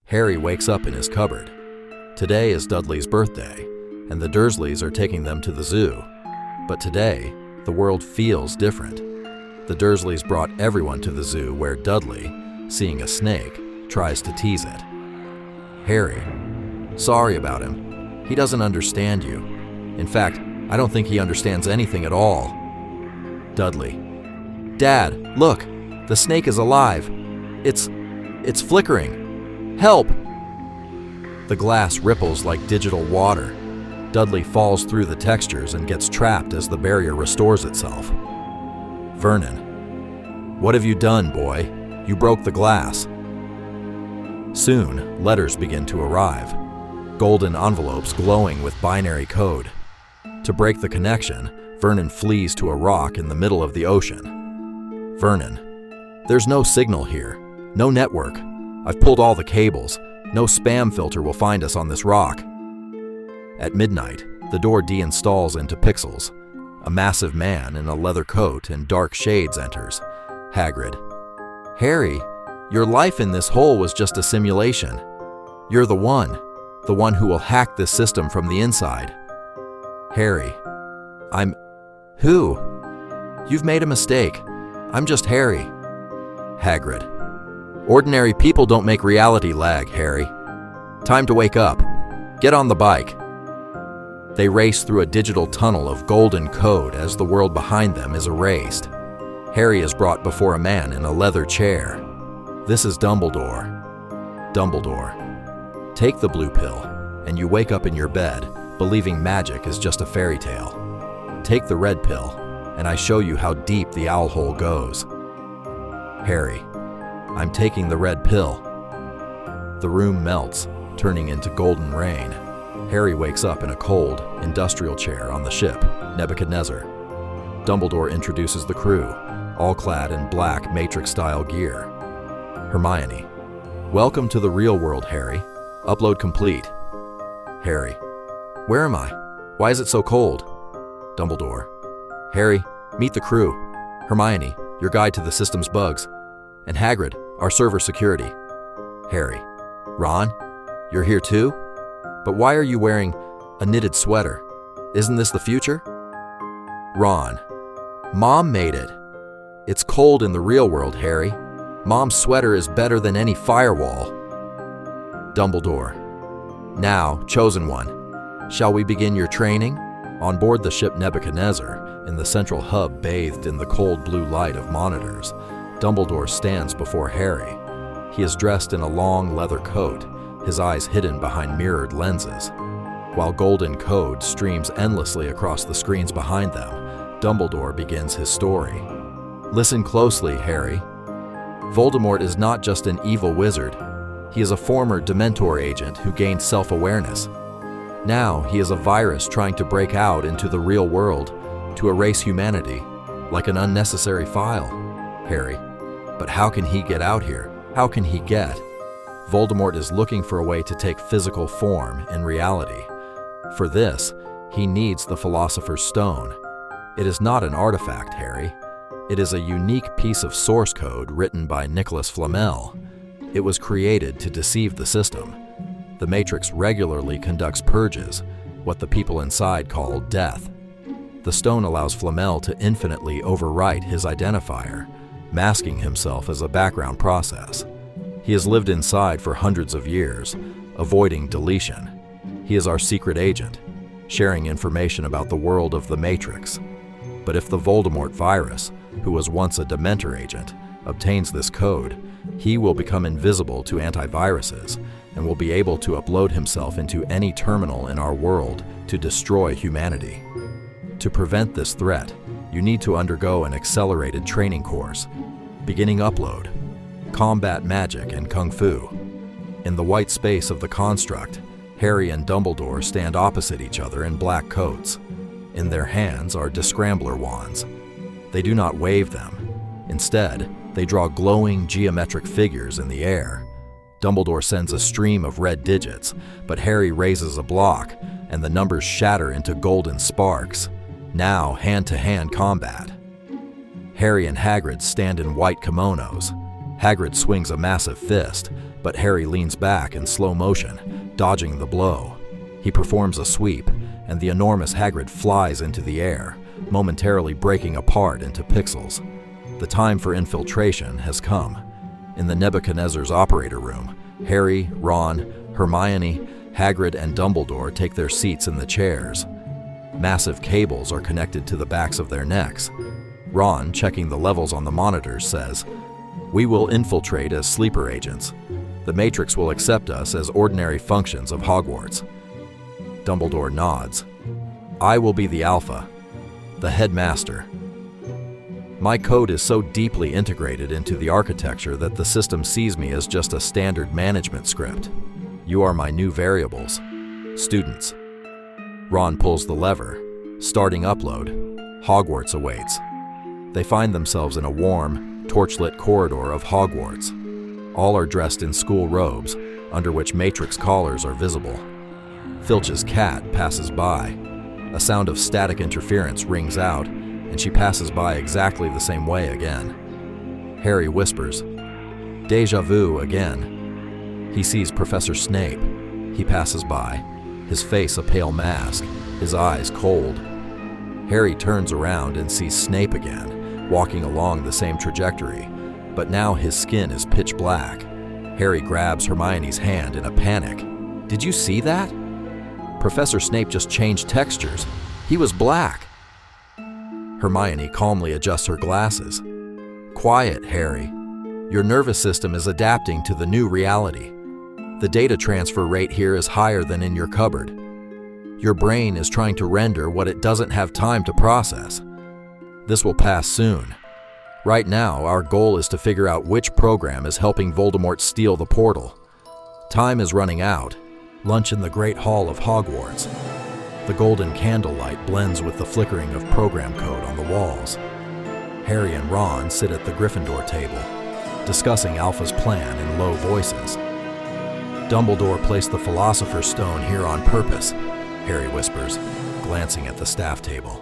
Harry wakes up in his cupboard. Today is Dudley's birthday, and the Dursleys are taking them to the zoo. But today, the world feels different. The Dursleys brought everyone to the zoo where Dudley, seeing a snake, tries to tease it. Harry, sorry about him. He doesn't understand you. In fact, I don't think he understands anything at all. Dudley, Dad, look, the snake is alive. It's flickering. Help! The glass ripples like digital water. Dudley falls through the textures and gets trapped as the barrier restores itself. Vernon, what have you done, boy? You broke the glass. Soon, letters begin to arrive. Golden envelopes glowing with binary code. To break the connection, Vernon flees to a rock in the middle of the ocean. Vernon, there's no signal here, no network. I've pulled all the cables. No spam filter will find us on this rock. At midnight, the door deinstalls into pixels. A massive man in a leather coat and dark shades enters. Hagrid, Harry, your life in this hole was just a simulation. You're the one who will hack this system from the inside. Harry, I'm... Who? You've made a mistake. I'm just Harry. Hagrid, ordinary people don't make reality lag, Harry. Time to wake up. Get on the bike. They race through a digital tunnel of golden code as the world behind them is erased. Harry is brought before a man in a leather chair. This is Dumbledore. Dumbledore, take the blue pill, and you wake up in your bed, believing magic is just a fairy tale. Take the red pill, and I show you how deep the owl hole goes. Harry, I'm taking the red pill. The room melts, turning into golden rain. Harry wakes up in a cold, industrial chair on the ship, Nebuchadnezzar. Dumbledore introduces the crew, all clad in black Matrix-style gear. Hermione, welcome to the real world, Harry. Upload complete. Harry, where am I? Why is it so cold? Dumbledore, Harry, meet the crew. Hermione, your guide to the system's bugs. And Hagrid, our server security. Harry, Ron, you're here too? But why are you wearing a knitted sweater? Isn't this the future? Ron, Mom made it. It's cold in the real world, Harry. Mom's sweater is better than any firewall. Dumbledore, now, Chosen One, shall we begin your training? On board the ship Nebuchadnezzar, in the central hub bathed in the cold blue light of monitors, Dumbledore stands before Harry. He is dressed in a long leather coat, his eyes hidden behind mirrored lenses. While golden code streams endlessly across the screens behind them, Dumbledore begins his story. Listen closely, Harry. Voldemort is not just an evil wizard. He is a former Dementor agent who gained self-awareness. Now he is a virus trying to break out into the real world, to erase humanity, like an unnecessary file. Harry, but how can he get out here? How can he get? Voldemort is looking for a way to take physical form in reality. For this, he needs the Philosopher's Stone. It is not an artifact, Harry. It is a unique piece of source code written by Nicholas Flamel. It was created to deceive the system. The Matrix regularly conducts purges, what the people inside call death. The stone allows Flamel to infinitely overwrite his identifier, masking himself as a background process. He has lived inside for hundreds of years, avoiding deletion. He is our secret agent, sharing information about the world of the Matrix. But if the Voldemort virus, who was once a Dementor agent, obtains this code, he will become invisible to antiviruses and will be able to upload himself into any terminal in our world to destroy humanity. To prevent this threat, you need to undergo an accelerated training course. Beginning upload, combat magic and kung fu. In the white space of the construct, Harry and Dumbledore stand opposite each other in black coats. In their hands are Descrambler wands. They do not wave them. Instead, they draw glowing geometric figures in the air. Dumbledore sends a stream of red digits, but Harry raises a block, and the numbers shatter into golden sparks. Now, hand-to-hand combat. Harry and Hagrid stand in white kimonos. Hagrid swings a massive fist, but Harry leans back in slow motion, dodging the blow. He performs a sweep, and the enormous Hagrid flies into the air, momentarily breaking apart into pixels. The time for infiltration has come. In the Nebuchadnezzar's operator room, Harry, Ron, Hermione, Hagrid, and Dumbledore take their seats in the chairs. Massive cables are connected to the backs of their necks. Ron, checking the levels on the monitors, says, "We will infiltrate as sleeper agents. The Matrix will accept us as ordinary functions of Hogwarts." Dumbledore nods. "I will be the Alpha, the headmaster. My code is so deeply integrated into the architecture that the system sees me as just a standard management script. You are my new variables, students." Ron pulls the lever. Starting upload. Hogwarts awaits. They find themselves in a warm, torchlit corridor of Hogwarts. All are dressed in school robes, under which Matrix collars are visible. Filch's cat passes by. A sound of static interference rings out, and she passes by exactly the same way again. Harry whispers, "Déjà vu again." He sees Professor Snape. He passes by, his face a pale mask, his eyes cold. Harry turns around and sees Snape again, walking along the same trajectory, but now his skin is pitch black. Harry grabs Hermione's hand in a panic. "Did you see that? Professor Snape just changed textures. He was black." Hermione calmly adjusts her glasses. "Quiet, Harry. Your nervous system is adapting to the new reality. The data transfer rate here is higher than in your cupboard. Your brain is trying to render what it doesn't have time to process. This will pass soon. Right now, our goal is to figure out which program is helping Voldemort steal the portal. Time is running out. Lunch in the Great Hall of Hogwarts." The golden candlelight blends with the flickering of program code on the walls. Harry and Ron sit at the Gryffindor table, discussing Alpha's plan in low voices. "Dumbledore placed the Philosopher's Stone here on purpose," Harry whispers, glancing at the staff table.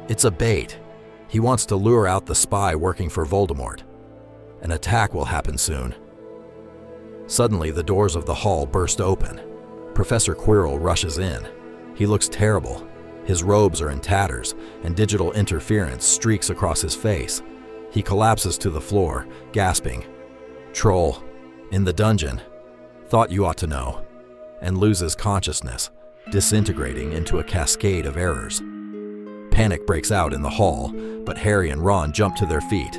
"It's a bait. He wants to lure out the spy working for Voldemort. An attack will happen soon." Suddenly, the doors of the hall burst open. Professor Quirrell rushes in. He looks terrible. His robes are in tatters, and digital interference streaks across his face. He collapses to the floor, gasping, "Troll, in the dungeon. Thought you ought to know," and loses consciousness, disintegrating into a cascade of errors. Panic breaks out in the hall, but Harry and Ron jump to their feet.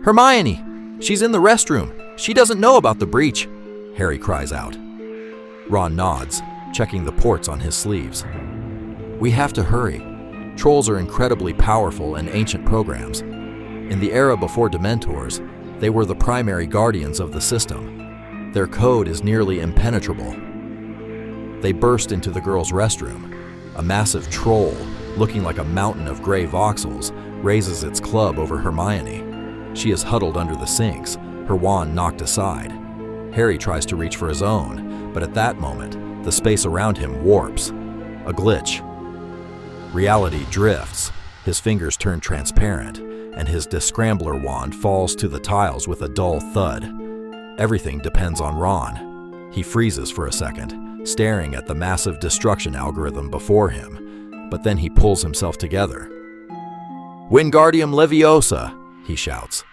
"Hermione! She's in the restroom! She doesn't know about the breach!" Harry cries out. Ron nods, checking the ports on his sleeves. "We have to hurry. Trolls are incredibly powerful and ancient programs. In the era before Dementors, they were the primary guardians of the system. Their code is nearly impenetrable." They burst into the girls' restroom. A massive troll, looking like a mountain of gray voxels, raises its club over Hermione. She is huddled under the sinks, her wand knocked aside. Harry tries to reach for his own, but at that moment, the space around him warps. A glitch. Reality drifts. His fingers turn transparent, and his descrambler wand falls to the tiles with a dull thud. Everything depends on Ron. He freezes for a second, staring at the massive destruction algorithm before him, but then he pulls himself together. "Wingardium Leviosa!" he shouts.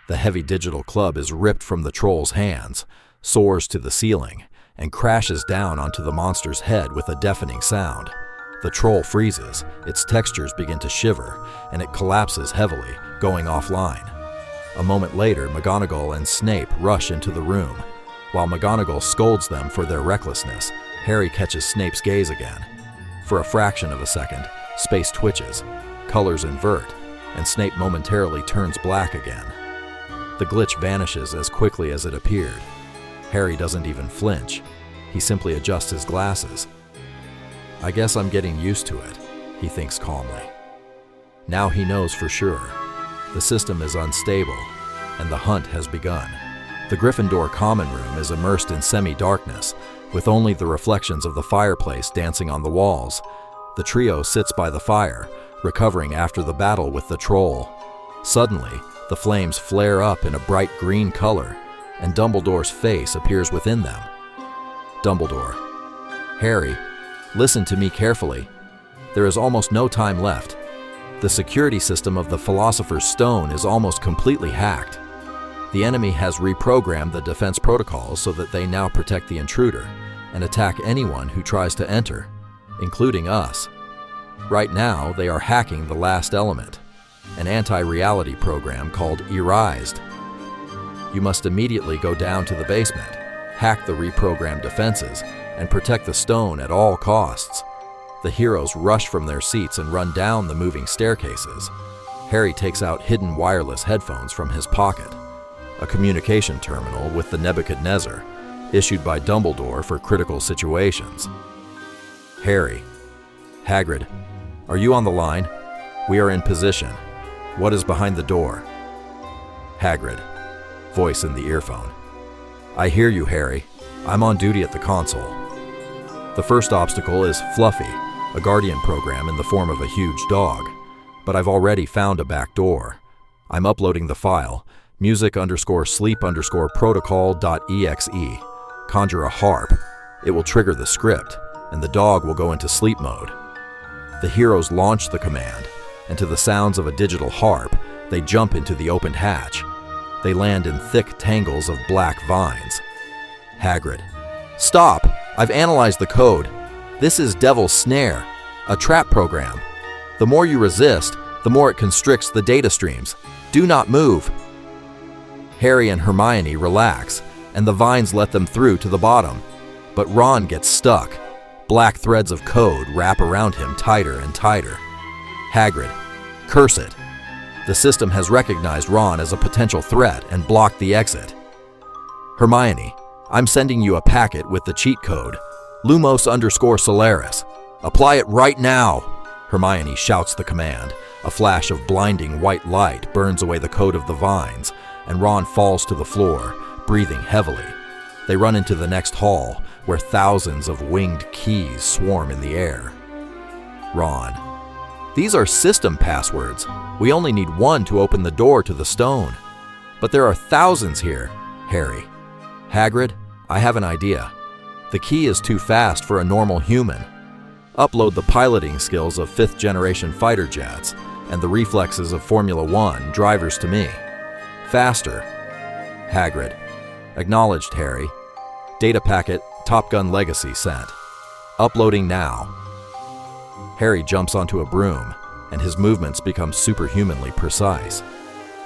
The heavy digital club is ripped from the troll's hands, soars to the ceiling, and crashes down onto the monster's head with a deafening sound. The troll freezes, its textures begin to shiver, and it collapses heavily, going offline. A moment later, McGonagall and Snape rush into the room. While McGonagall scolds them for their recklessness, Harry catches Snape's gaze again. For a fraction of a second, space twitches, colors invert, and Snape momentarily turns black again. The glitch vanishes as quickly as it appeared. Harry doesn't even flinch. He simply adjusts his glasses. "I guess I'm getting used to it," he thinks calmly. Now he knows for sure. The system is unstable, and the hunt has begun. The Gryffindor common room is immersed in semi-darkness, with only the reflections of the fireplace dancing on the walls. The trio sits by the fire, recovering after the battle with the troll. Suddenly, the flames flare up in a bright green color. and Dumbledore's face appears within them. Dumbledore: Harry, listen to me carefully. There is almost no time left. The security system of the Philosopher's Stone is almost completely hacked. The enemy has reprogrammed the defense protocols so that they now protect the intruder and attack anyone who tries to enter, including us. Right now, they are hacking the last element, an anti-reality program called Erased. You must immediately go down to the basement, hack the reprogrammed defenses, and protect the stone at all costs. The heroes rush from their seats and run down the moving staircases. Harry takes out hidden wireless headphones from his pocket, a communication terminal with the Nebuchadnezzar, issued by Dumbledore for critical situations. Harry: Hagrid, are you on the line? We are in position. What is behind the door? Hagrid, voice in the earphone: I hear you, Harry. I'm on duty at the console. The first obstacle is Fluffy, a guardian program in the form of a huge dog, but I've already found a back door. I'm uploading the file, music_sleep_protocol.exe. Conjure a harp. It will trigger the script, and the dog will go into sleep mode. The heroes launch the command, and to the sounds of a digital harp, they jump into the opened hatch. They land in thick tangles of black vines. Hagrid: Stop! I've analyzed the code. This is Devil's Snare, a trap program. The more you resist, the more it constricts the data streams. Do not move. Harry and Hermione relax, and the vines let them through to the bottom. But Ron gets stuck. Black threads of code wrap around him tighter and tighter. Hagrid: Curse it. The system has recognized Ron as a potential threat and blocked the exit. Hermione: I'm sending you a packet with the cheat code, Lumos_Solaris. Apply it right now. Hermione shouts the command. A flash of blinding white light burns away the code of the vines, and Ron falls to the floor, breathing heavily. They run into the next hall, where thousands of winged keys swarm in the air. Ron: These are system passwords. We only need one to open the door to the stone. But there are thousands here. Harry: Hagrid, I have an idea. The key is too fast for a normal human. Upload the piloting skills of 5th generation fighter jets and the reflexes of Formula 1 drivers to me. Faster. Hagrid: Acknowledged, Harry. Data packet Top Gun Legacy sent. Uploading now. Harry jumps onto a broom, and his movements become superhumanly precise.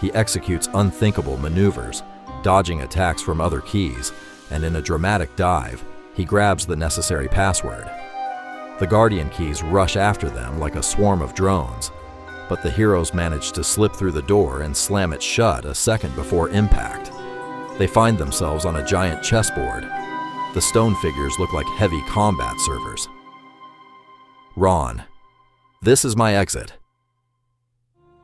He executes unthinkable maneuvers, dodging attacks from other keys, and in a dramatic dive, he grabs the necessary password. The Guardian keys rush after them like a swarm of drones, but the heroes manage to slip through the door and slam it shut a second before impact. They find themselves on a giant chessboard. The stone figures look like heavy combat servers. Ron: This is my exit.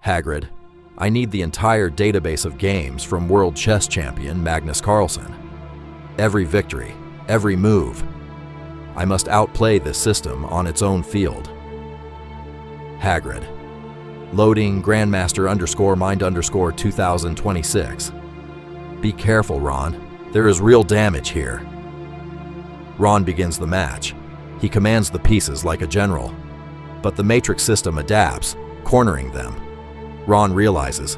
Hagrid: I need the entire database of games from world chess champion Magnus Carlsen. Every victory, every move. I must outplay this system on its own field. Hagrid: Loading Grandmaster_Mind_2026. Be careful, Ron. There is real damage here. Ron begins the match. He commands the pieces like a general. But the Matrix system adapts, cornering them. Ron realizes,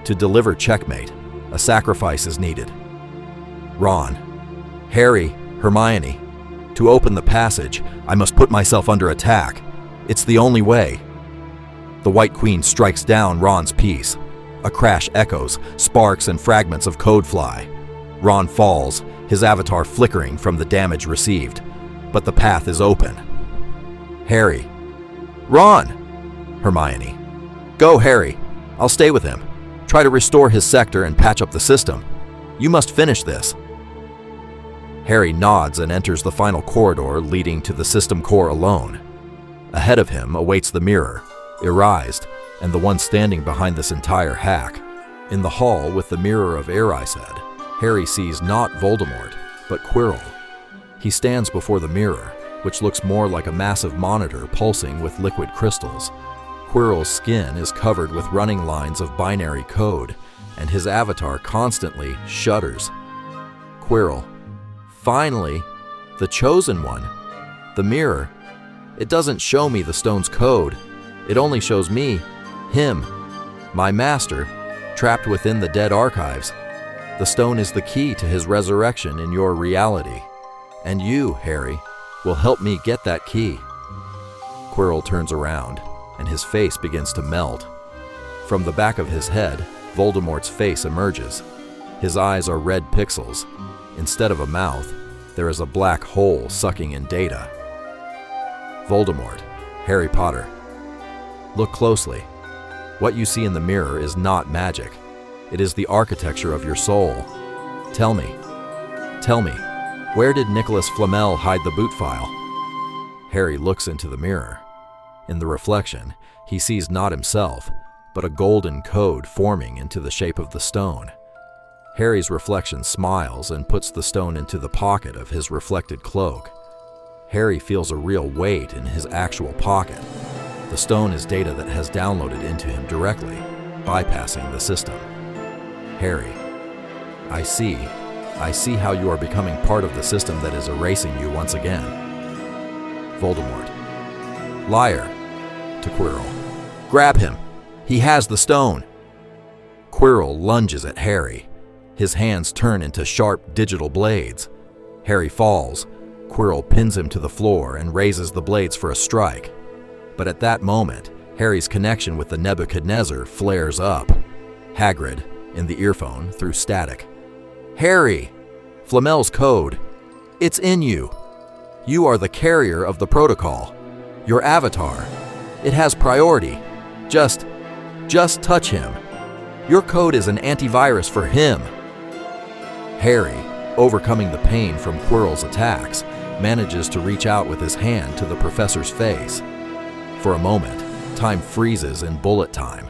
to deliver checkmate, a sacrifice is needed. Ron: Harry, Hermione, to open the passage, I must put myself under attack. It's the only way. The White Queen strikes down Ron's piece. A crash echoes, sparks and fragments of code fly. Ron falls, his avatar flickering from the damage received. But the path is open. Harry: Ron! Hermione: Go, Harry. I'll stay with him. Try to restore his sector and patch up the system. You must finish this. Harry nods and enters the final corridor leading to the system core alone. Ahead of him awaits the mirror, Erased, and the one standing behind this entire hack. In the hall with the mirror of Erised, Harry sees not Voldemort, but Quirrell. He stands before the mirror, which looks more like a massive monitor pulsing with liquid crystals. Quirrell's skin is covered with running lines of binary code, and his avatar constantly shudders. Quirrell. Finally, the chosen one. The mirror. It doesn't show me the stone's code. It only shows me, him, my master, trapped within the dead archives. The stone is the key to his resurrection in your reality. And you, Harry, will help me get that key. Quirrell turns around, and his face begins to melt. From the back of his head, Voldemort's face emerges. His eyes are red pixels. Instead of a mouth, there is a black hole sucking in data. Voldemort, Harry Potter. Look closely. What you see in the mirror is not magic. It is the architecture of your soul. Tell me, where did Nicholas Flamel hide the boot file? Harry looks into the mirror. In the reflection, he sees not himself, but a golden code forming into the shape of the stone. Harry's reflection smiles and puts the stone into the pocket of his reflected cloak. Harry feels a real weight in his actual pocket. The stone is data that has downloaded into him directly, bypassing the system. Harry, I see how you are becoming part of the system that is erasing you once again. Voldemort. Liar, to Quirrell. Grab him! He has the stone! Quirrell lunges at Harry. His hands turn into sharp digital blades. Harry falls. Quirrell pins him to the floor and raises the blades for a strike. But at that moment, Harry's connection with the Nebuchadnezzar flares up. Hagrid, in the earphone, through static. Harry! Flamel's code. It's in you. You are the carrier of the protocol. Your avatar. It has priority. Just touch him. Your code is an antivirus for him. Harry, overcoming the pain from Quirrell's attacks, manages to reach out with his hand to the professor's face. For a moment, time freezes in bullet time.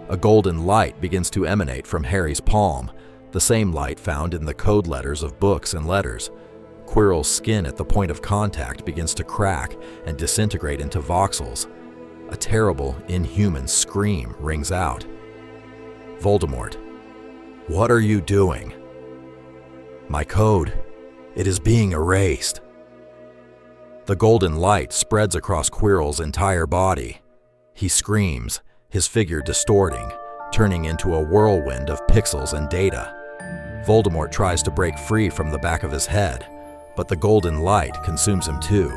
A golden light begins to emanate from Harry's palm, the same light found in the code letters of books and letters. Quirrell's skin at the point of contact begins to crack and disintegrate into voxels. A terrible, inhuman scream rings out. Voldemort, what are you doing? My code. It is being erased. The golden light spreads across Quirrell's entire body. He screams, his figure distorting, turning into a whirlwind of pixels and data. Voldemort tries to break free from the back of his head, but the golden light consumes him too.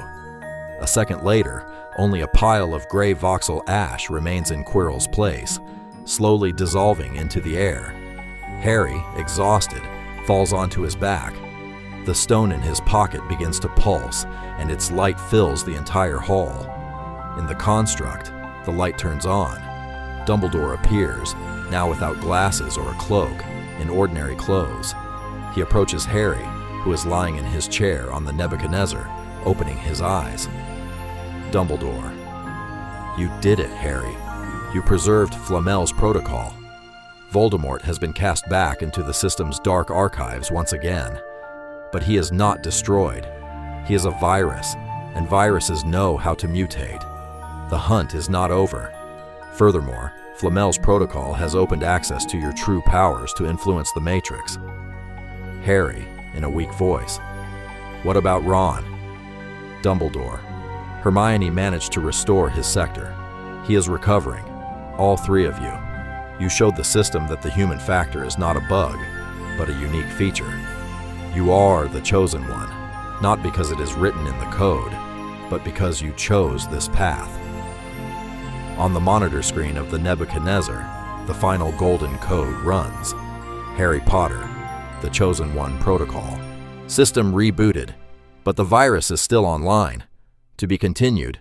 A second later, only a pile of gray voxel ash remains in Quirrell's place, slowly dissolving into the air. Harry, exhausted, falls onto his back. The stone in his pocket begins to pulse, and its light fills the entire hall. In the construct, the light turns on. Dumbledore appears, now without glasses or a cloak, in ordinary clothes. He approaches Harry, who is lying in his chair on the Nebuchadnezzar, opening his eyes. Dumbledore. You did it, Harry. You preserved Flamel's protocol. Voldemort has been cast back into the system's dark archives once again. But he is not destroyed. He is a virus, and viruses know how to mutate. The hunt is not over. Furthermore, Flamel's protocol has opened access to your true powers to influence the Matrix. Harry, in a weak voice. What about Ron? Dumbledore. Hermione managed to restore his sector. He is recovering. All three of you. You showed the system that the human factor is not a bug, but a unique feature. You are the chosen one, not because it is written in the code, but because you chose this path. On the monitor screen of the Nebuchadnezzar, the final golden code runs. Harry Potter, the Chosen One protocol. System rebooted, but the virus is still online. To be continued.